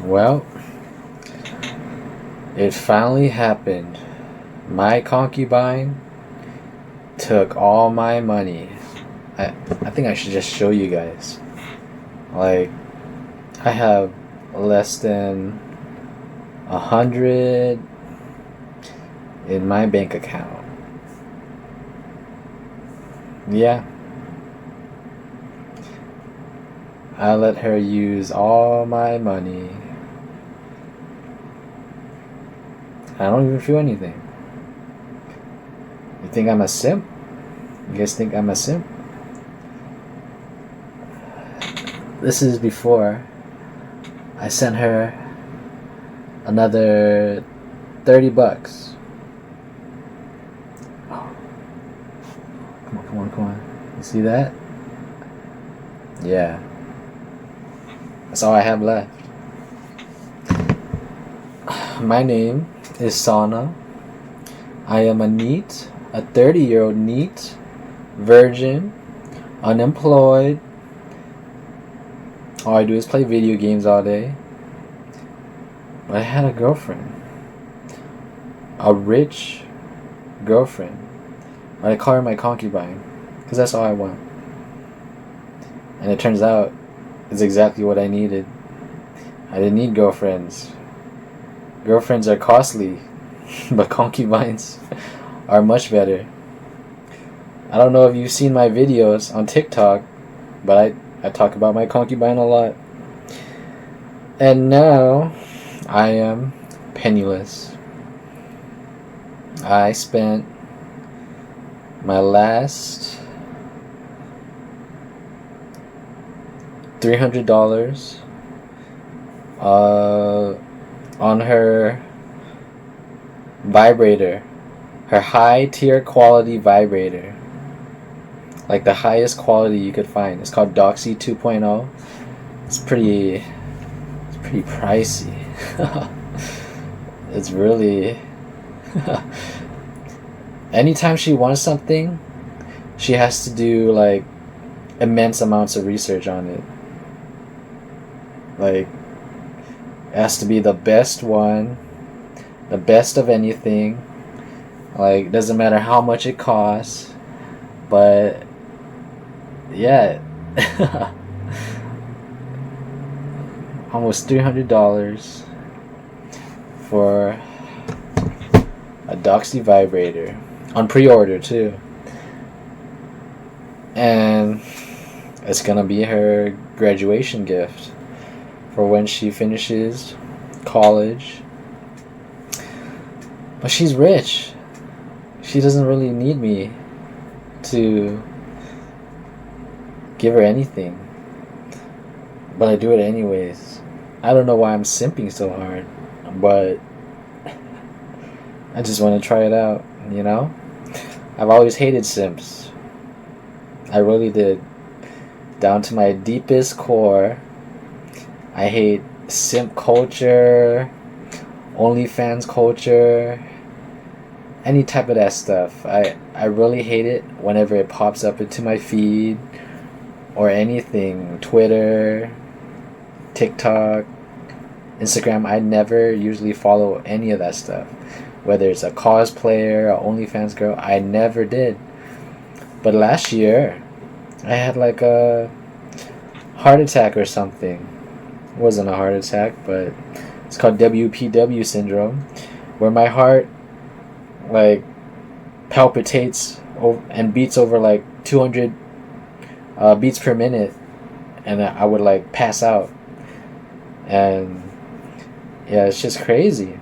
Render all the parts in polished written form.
Well, it finally happened. My concubine took all my money. I think I should just show you guys. Like, I have less than 100 in my bank account. Yeah, I let her use all my money. I don't even feel anything. You think I'm a simp? You guys think I'm a simp? This is before I sent her another $30. Oh, come on. You see that? Yeah. That's all I have left. My name is Sana. I am a NEET, a 30-year-old NEET, virgin, unemployed. All I do is play video games all day. But I had a girlfriend. A rich girlfriend. But I call her my concubine. Because that's all I want. And it turns out it's exactly what I needed. I didn't need girlfriends. Girlfriends are costly. But concubines are much better. I don't know if you've seen my videos on TikTok, but I talk about my concubine a lot. And now I am penniless. I spent my last $300 on her vibrator, her high tier quality vibrator, like the highest quality you could find. It's called Doxy 2.0. It's pretty pricey. It's really anytime she wants something, she has to do like immense amounts of research on it. Like, it has to be the best one, the best of anything. Like, doesn't matter how much it costs, but yeah. Almost $300 for a Doxy vibrator on pre-order too, and it's gonna be her graduation gift for when she finishes college. But she's rich. She doesn't really need me to give her anything. But I do it anyways. I don't know why I'm simping so hard, but I just want to try it out, you know? I've always hated simps. I really did. Down to my deepest core. I hate simp culture, OnlyFans culture, any type of that stuff. I really hate it whenever it pops up into my feed or anything. Twitter, TikTok, Instagram. I never usually follow any of that stuff. Whether it's a cosplayer or OnlyFans girl, I never did. But last year, I had like a heart attack or something. It wasn't a heart attack, but it's called WPW syndrome, where my heart like palpitates and beats over like 200 beats per minute, and I would like pass out. And yeah, it's just crazy.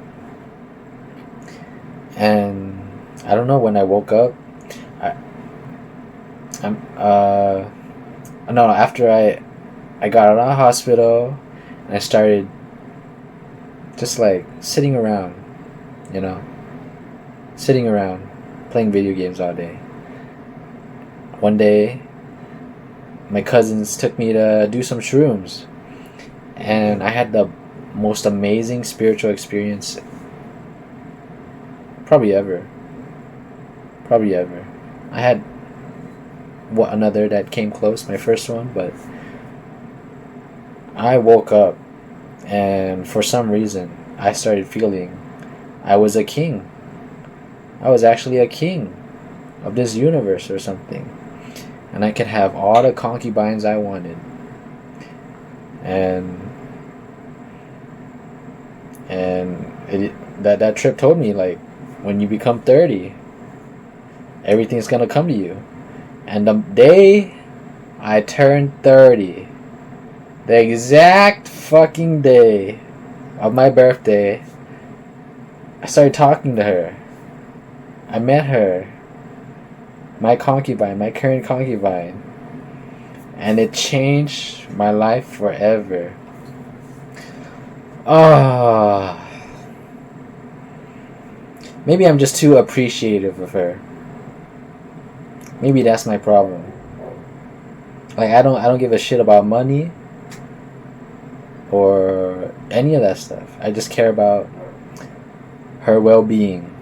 And I don't know, when I woke up, after I got out of the hospital, and I started just like sitting around, playing video games all day. One day, my cousins took me to do some shrooms, and I had the most amazing spiritual experience probably ever. I had another that came close, my first one, but I woke up And for some reason, I started feeling I was a king. I was actually a king of this universe or something. And I could have all the concubines I wanted. And that trip told me, like, when you become 30, everything's gonna come to you. And the day I turned 30, the exact fucking day of my birthday, I started talking to her. I met her, my concubine, my current concubine, and it changed my life forever. Ah. Maybe I'm just too appreciative of her. Maybe that's my problem. Like, I don't give a shit about money or any of that stuff. I just care about her well-being.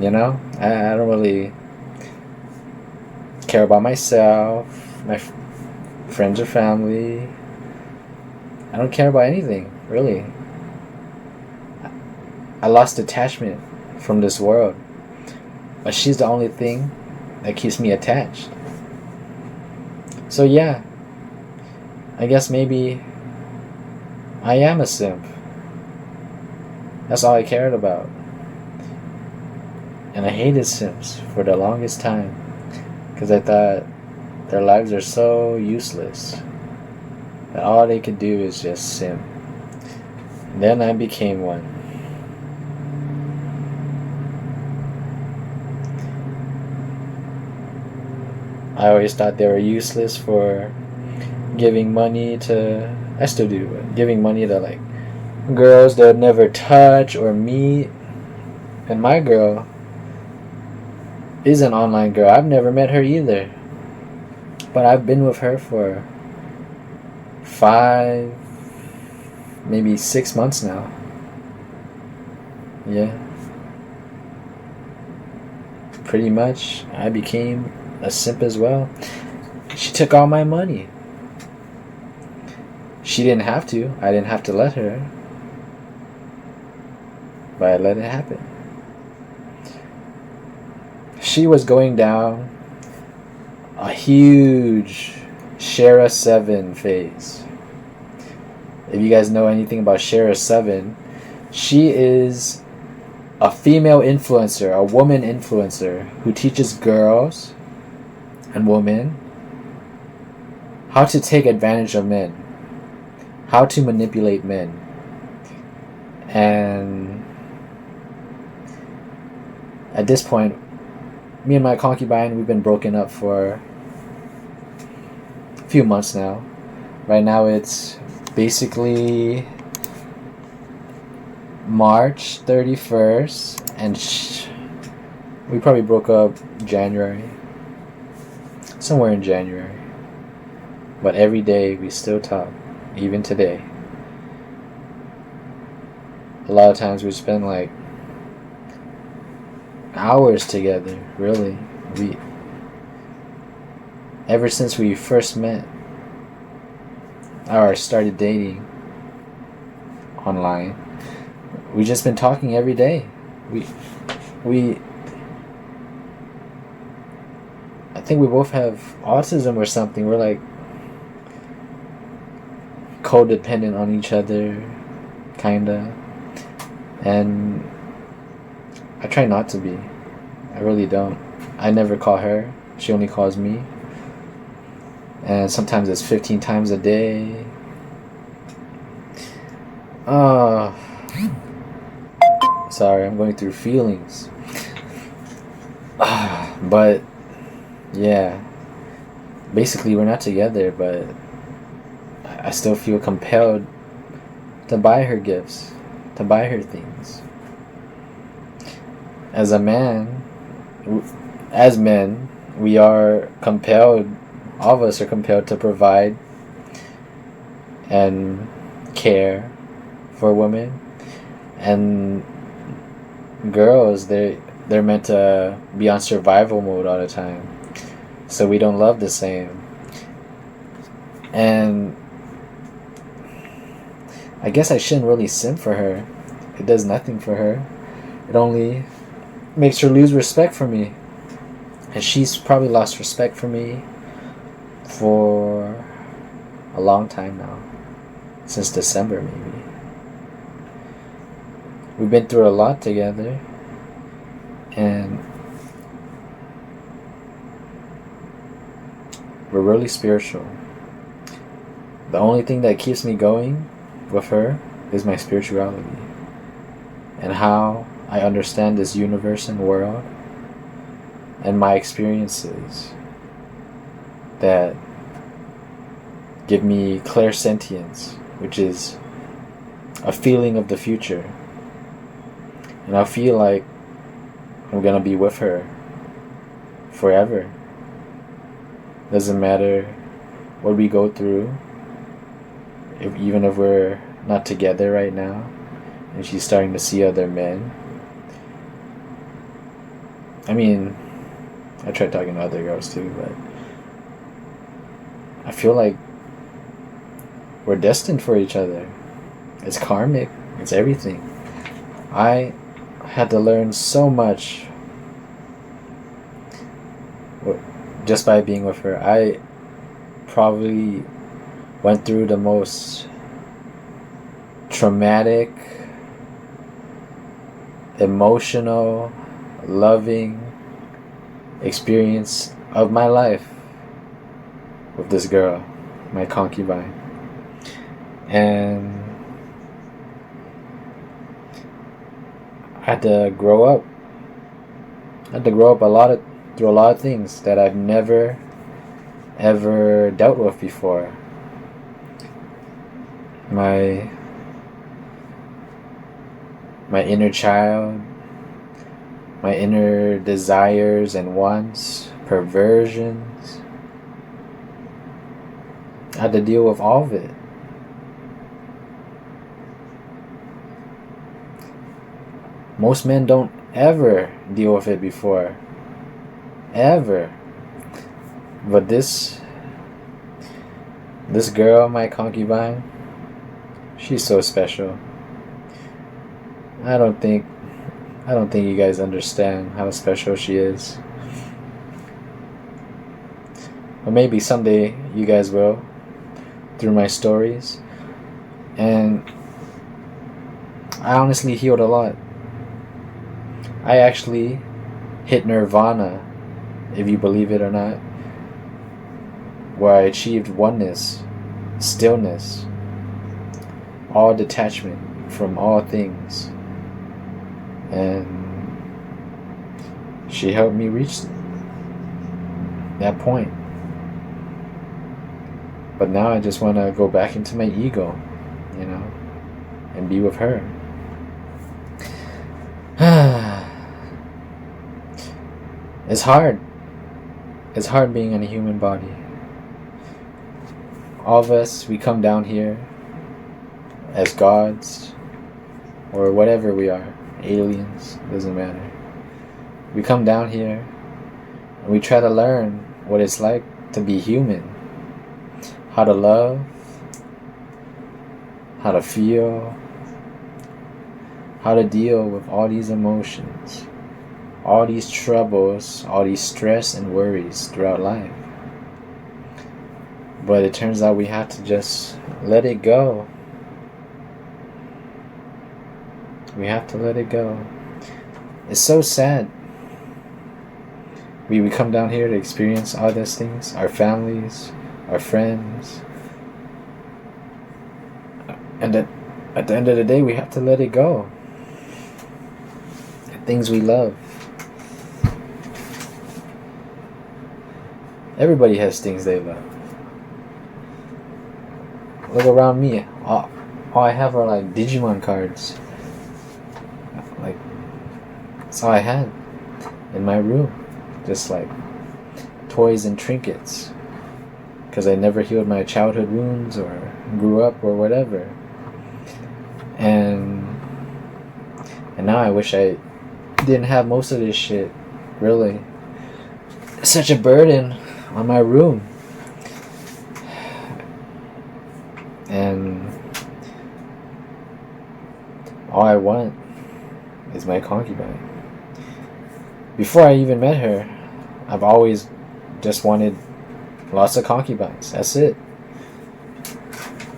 You know? I don't really care about myself, my friends or family. I don't care about anything, really. I lost attachment from this world. But she's the only thing that keeps me attached. So yeah, I guess maybe I am a simp. That's all I cared about. And I hated simps for the longest time because I thought their lives are so useless that all they could do is just simp. And then I became one. I always thought they were useless for giving money to, I still do, but giving money to like girls that would never touch or meet. And my girl is an online girl. I've never met her either. But I've been with her for 5, maybe 6 months now. Yeah. Pretty much, I became a simp as well. She took all my money. She didn't have to. I didn't have to let her. But I let it happen. She was going down a huge Shara 7 phase. If you guys know anything about Shara 7, she is a female influencer, a woman influencer who teaches girls and women how to take advantage of men, how to manipulate men. And at this point, me and my concubine, we've been broken up for a few months now. Right now it's basically March 31st, and we probably broke up January, somewhere in January. But every day we still talk, even today. A lot of times we spend like hours together, really. Ever since we first met or started dating online, we just been talking every day. I think we both have autism or something. We're like codependent on each other, kinda. And I try not to be. I really don't. I never call her. She only calls me. And sometimes it's 15 times a day. Sorry, I'm going through feelings. But yeah, basically we're not together, but I still feel compelled to buy her gifts, to buy her things. As a man, as men, we are compelled, all of us are compelled to provide and care for women. And girls, they're meant to be on survival mode all the time, so we don't love the same. And I guess I shouldn't really simp for her. It does nothing for her. It only makes her lose respect for me. And she's probably lost respect for me for a long time now. Since December, maybe. We've been through a lot together. And we're really spiritual. The only thing that keeps me going with her is my spirituality. And how I understand this universe and world. And my experiences that give me clairsentience, which is a feeling of the future. And I feel like I'm gonna be with her forever. Doesn't matter what we go through, even if we're not together right now and she's starting to see other men. I mean, I tried talking to other girls too, but I feel like we're destined for each other. It's karmic. It's everything. I had to learn so much just by being with her. I probably went through the most traumatic, emotional, loving experience of my life with this girl, my concubine. And I had to grow up. I had to grow up through a lot of things that I've never ever dealt with before. My inner child, my inner desires and wants, perversions. I had to deal with all of it. Most men don't ever deal with it before. Ever. But this girl, my concubine, she's so special. I don't think you guys understand how special she is. Or maybe someday you guys will, through my stories. And I honestly healed a lot. I actually hit nirvana, if you believe it or not, where I achieved oneness, stillness, all detachment from all things. And she helped me reach that point. But now I just want to go back into my ego, and be with her. It's hard. It's hard being in a human body. All of us, we come down here as gods or whatever we are, aliens, doesn't matter. We come down here and we try to learn what it's like to be human, how to love, how to feel, how to deal with all these emotions, all these troubles, all these stress and worries throughout life. But it turns out we have to just let it go. We have to let it go. It's so sad. We come down here to experience all these things, our families, our friends. And at the end of the day, we have to let it go. The things we love. Everybody has things they love. Look around me. All I have are like Digimon cards. Like, that's all I had in my room. Just like toys and trinkets. Because I never healed my childhood wounds or grew up or whatever. And now I wish I didn't have most of this shit. Really. It's such a burden on my room. And All I want is my concubine. Before I even met her, I've always just wanted lots of concubines. That's it.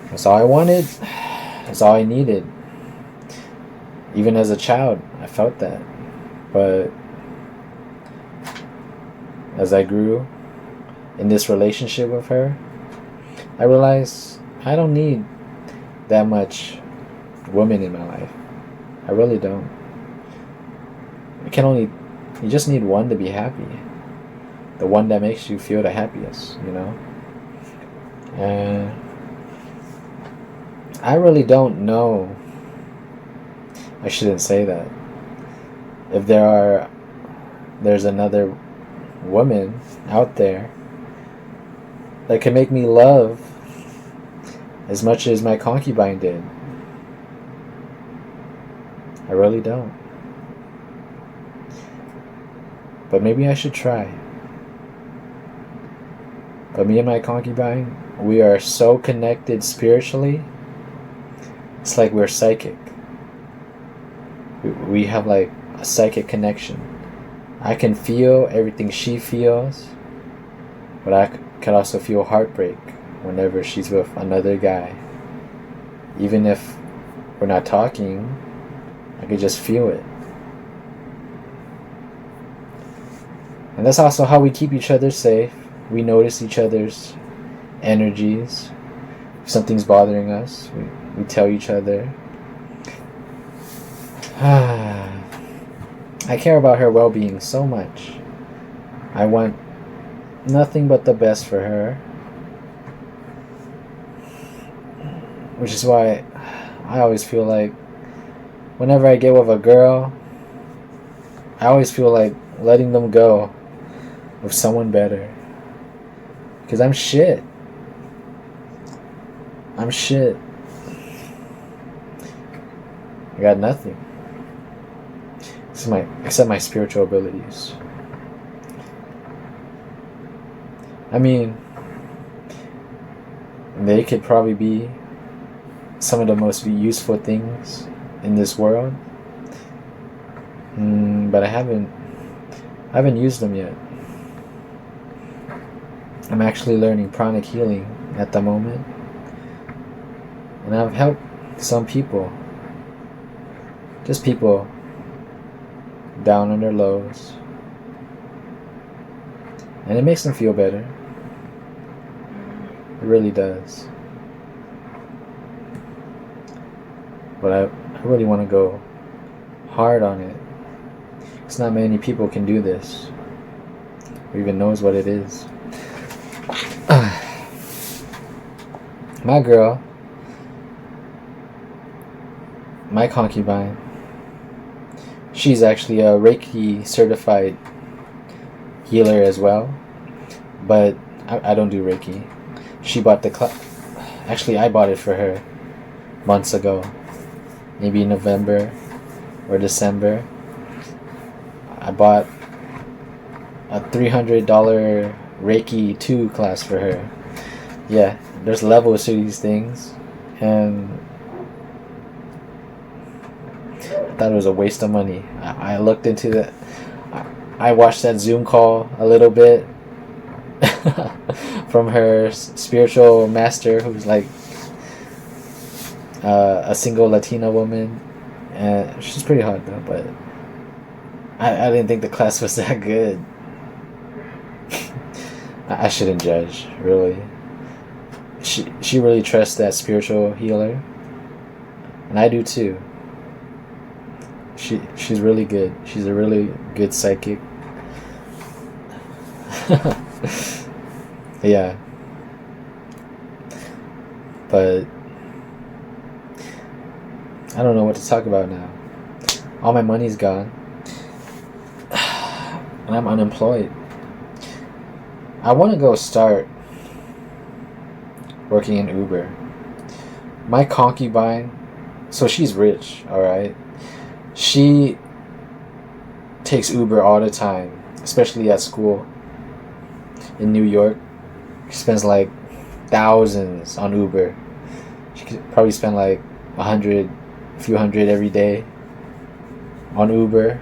That's all I wanted. That's all I needed. Even as a child, I felt that. But as I grew in this relationship with her, I realized I don't need that much women in my life. I really don't. You just need one to be happy. The one that makes you feel the happiest, you know? And I really don't know. I shouldn't say that. If there's another woman out there that can make me love as much as my concubine did. I really don't. But maybe I should try. But me and my concubine, we are so connected spiritually. It's like we're psychic. We have like a psychic connection. I can feel everything she feels, but I can also feel heartbreak whenever she's with another guy. Even if we're not talking, I could just feel it. And that's also how we keep each other safe. We notice each other's energies. If something's bothering us, we tell each other. I care about her well-being so much. I want nothing but the best for her. Which is why I always feel like whenever I get with a girl, I always feel like letting them go with someone better. Because I'm shit. I'm shit. I got nothing. Except my spiritual abilities. I mean, they could probably be some of the most useful things in this world. But I haven't used them yet. I'm actually learning pranic healing at the moment. And I've helped some people. Just people down on their lows. And it makes them feel better. It really does. But I really want to go hard on it. Because not many people can do this. Or even knows what it is. My girl, my concubine, she's actually a Reiki certified healer as well. But I don't do Reiki. She bought the class. Actually, I bought it for her months ago. Maybe November or December. I bought a $300 Reiki 2 class for her. Yeah, there's levels to these things. And I thought it was a waste of money. I looked into that. I watched that Zoom call a little bit from her spiritual master, who's like a single Latina woman, and she's pretty hot though. But I didn't think the class was that good. I shouldn't judge, really. She really trusts that spiritual healer, and I do too. She's really good. She's a really good psychic. Yeah. But I don't know what to talk about now. All my money's gone. And I'm unemployed. I want to go start working in Uber. My concubine, so she's rich, alright? She takes Uber all the time, especially at school in New York. She spends like thousands on Uber. She could probably spend like $150 a few hundred every day on Uber,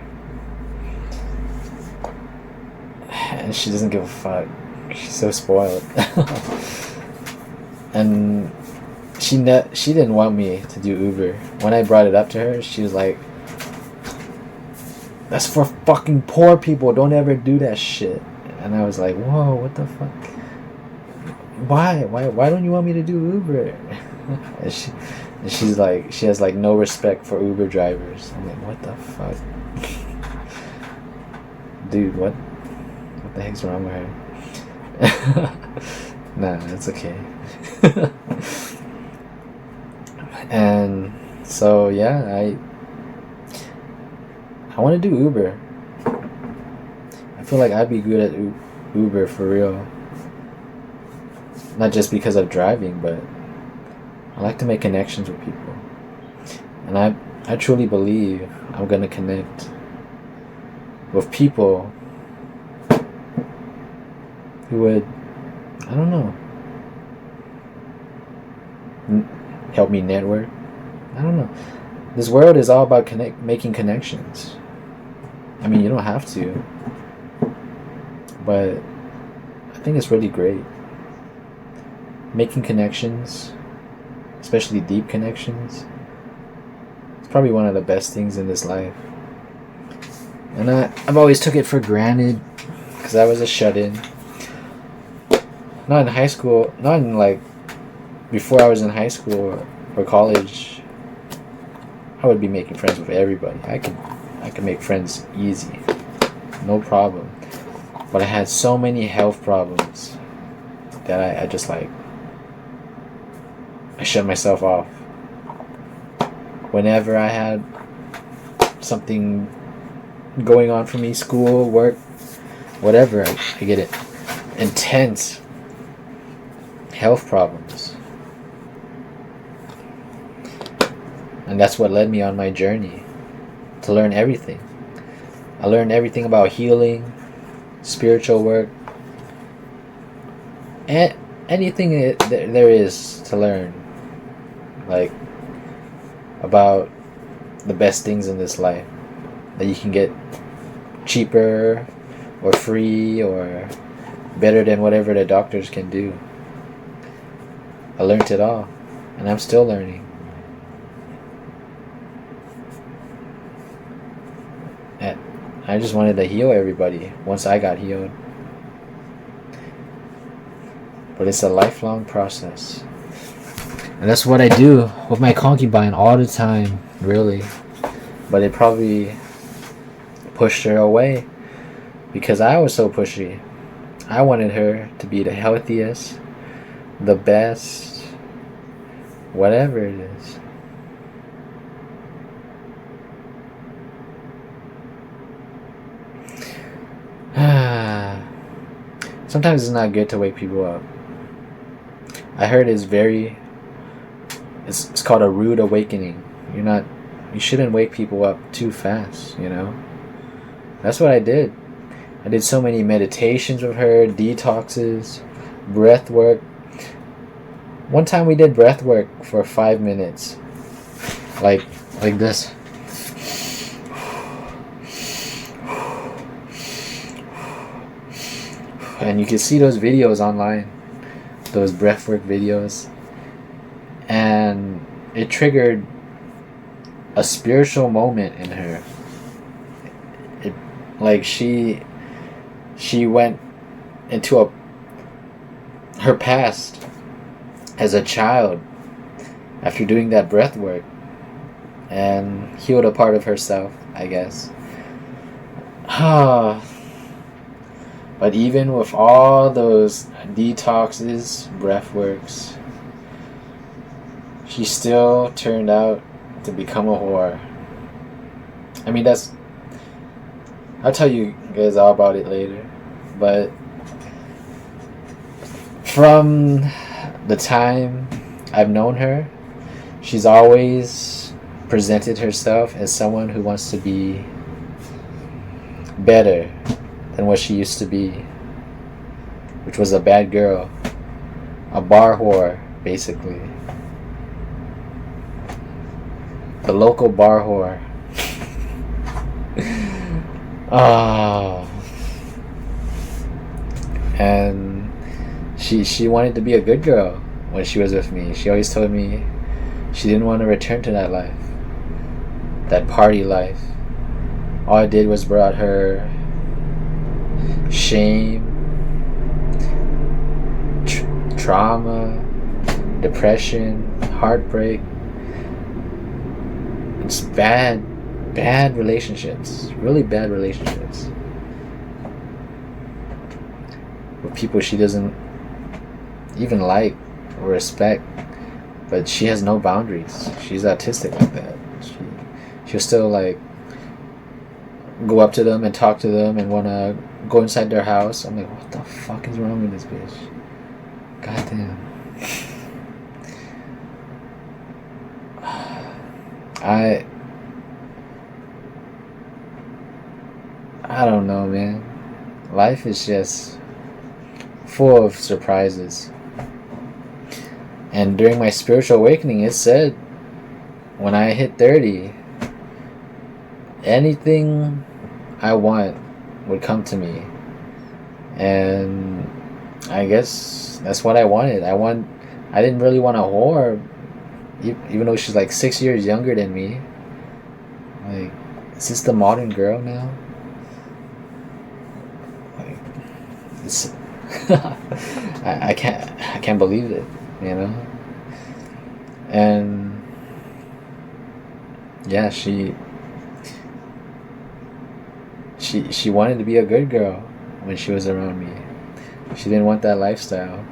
and she doesn't give a fuck. She's so spoiled. And she didn't want me to do Uber. When I brought it up to her, she was like, "That's for fucking poor people. Don't ever do that shit." And I was like, "Whoa, what the fuck? Why don't you want me to do Uber?" And she's like, she has like no respect for Uber drivers. I'm like, what the fuck, dude? What the heck's wrong with her? Nah, it's okay. And so yeah, I want to do Uber. I feel like I'd be good at Uber for real. Not just because of driving, but I like to make connections with people. And I truly believe I'm going to connect with people who would, I don't know, help me network. I don't know. This world is all about making connections. I mean, you don't have to, but I think it's really great. Making connections, especially deep connections, it's probably one of the best things in this life. And I've always took it for granted because I was a shut-in. Not in high school, not in like, before I was in high school or college, I would be making friends with everybody. I could make friends easy, no problem. But I had so many health problems that I just like, I shut myself off. Whenever I had something going on for me, school, work, whatever, I get it. Intense health problems. And that's what led me on my journey to learn everything. I learned everything about healing, spiritual work, and anything there is to learn. Like, about the best things in this life that you can get cheaper or free or better than whatever the doctors can do. I learned it all, and I'm still learning. And I just wanted to heal everybody once I got healed. But it's a lifelong process. And that's what I do with my concubine all the time, really. But it probably pushed her away because I was so pushy. I wanted her to be the healthiest, the best, whatever it is. Sometimes it's not good to wake people up. I heard it's called a rude awakening. You shouldn't wake people up too fast, you know? That's what I did. I did so many meditations with her, detoxes, breath work. One time we did breath work for 5 minutes. Like this. And you can see those videos online, those breathwork videos, and it triggered a spiritual moment in her. It, like she went into her past as a child after doing that breath work and healed a part of herself, I guess. But even with all those detoxes, breathworks, she still turned out to become a whore. I mean, I'll tell you guys all about it later. But from the time I've known her, she's always presented herself as someone who wants to be better than what she used to be, which was a bad girl, a bar whore, basically. The local bar whore. Oh. And she wanted to be a good girl when she was with me. She always told me she didn't want to return to that life. That party life. All I did was brought her shame, trauma, depression, heartbreak. It's bad relationships. Really bad relationships. With people she doesn't even like or respect. But she has no boundaries. She's autistic like that. She'll still like go up to them and talk to them and wanna go inside their house. I'm like, what the fuck is wrong with this bitch? Goddamn. I don't know, man. Life is just full of surprises. And during my spiritual awakening, it said when I hit 30, anything I want would come to me. And I guess that's what I wanted. I didn't really want a whore, even though she's like 6 years younger than me. Like, is this the modern girl now? Like, it's I can't believe it, you know. And yeah, she wanted to be a good girl when she was around me. She didn't want that lifestyle.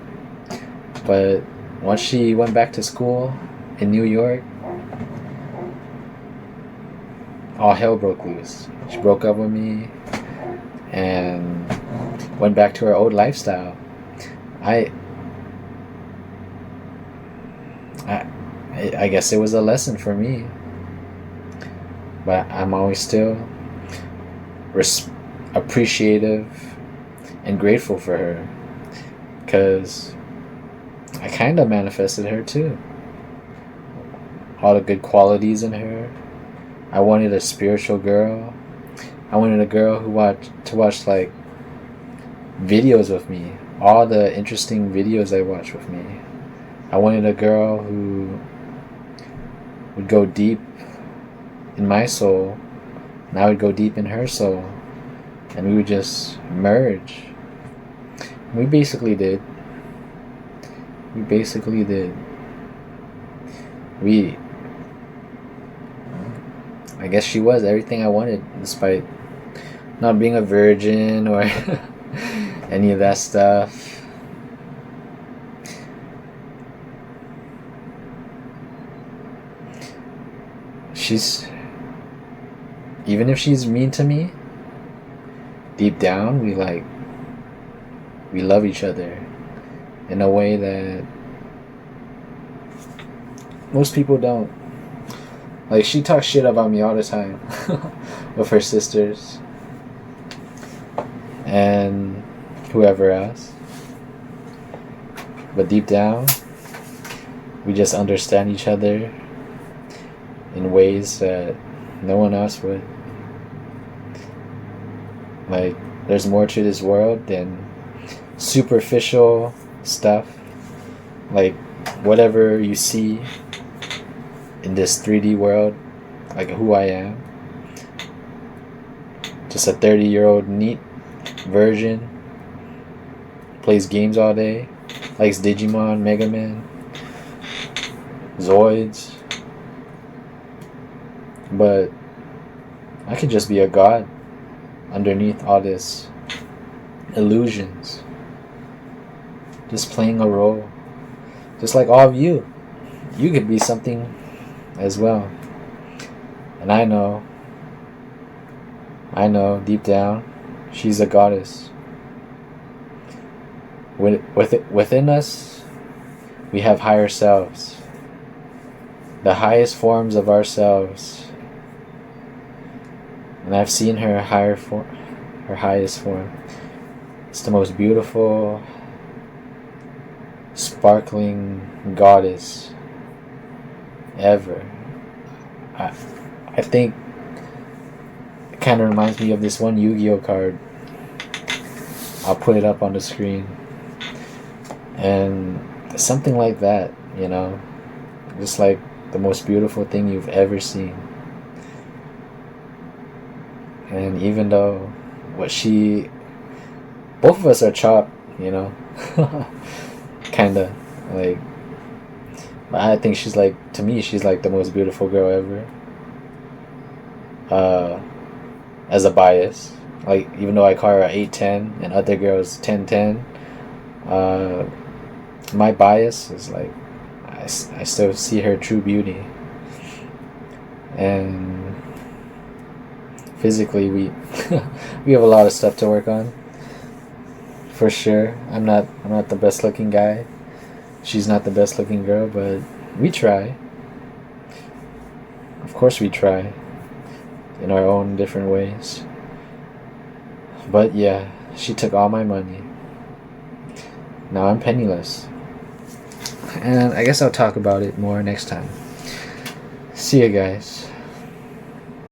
But once she went back to school in New York, all hell broke loose. She broke up with me and went back to her old lifestyle. I guess it was a lesson for me. But I'm always still appreciative and grateful for her, because I kind of manifested her too. All the good qualities in her. I wanted a spiritual girl. I wanted a girl who watch like videos with me, all the interesting videos I watched with me. I wanted a girl who would go deep in my soul, and I would go deep in her soul, and we would just merge. We basically did. I guess she was everything I wanted, despite not being a virgin or any of that stuff. Even if she's mean to me, deep down we love each other in a way that most people don't. Like, she talks shit about me all the time with her sisters and whoever else. But deep down, we just understand each other in ways that no one else would. Like, there's more to this world than superficial stuff. Like, whatever you see in this 3D world, like who I am. Just a 30-year-old NEET virgin. Plays games all day. Likes Digimon, Mega Man, Zoids. But I could just be a god underneath all this illusions. Just playing a role. Just like all of you. You could be something as well. And I know deep down, she's a goddess. Within us, we have higher selves. The highest forms of ourselves. And I've seen her her highest form. It's the most beautiful, sparkling goddess ever. I I think it kind of reminds me of this one Yu-Gi-Oh card. I'll put it up on the screen, and something like that, you know, just like the most beautiful thing you've ever seen. And even though what she, both of us are chopped, you know, kinda like. But I think she's like, to me, she's like the most beautiful girl ever. Uh, as a bias, like even though I call her 8'10" and other girls 10'10", uh, my bias is like I still see her true beauty. And physically, we we have a lot of stuff to work on, for sure. I'm not the best looking guy. She's not the best looking girl, but we try. Of course, we try in our own different ways. But yeah, she took all my money. Now I'm penniless. And I guess I'll talk about it more next time. See you guys.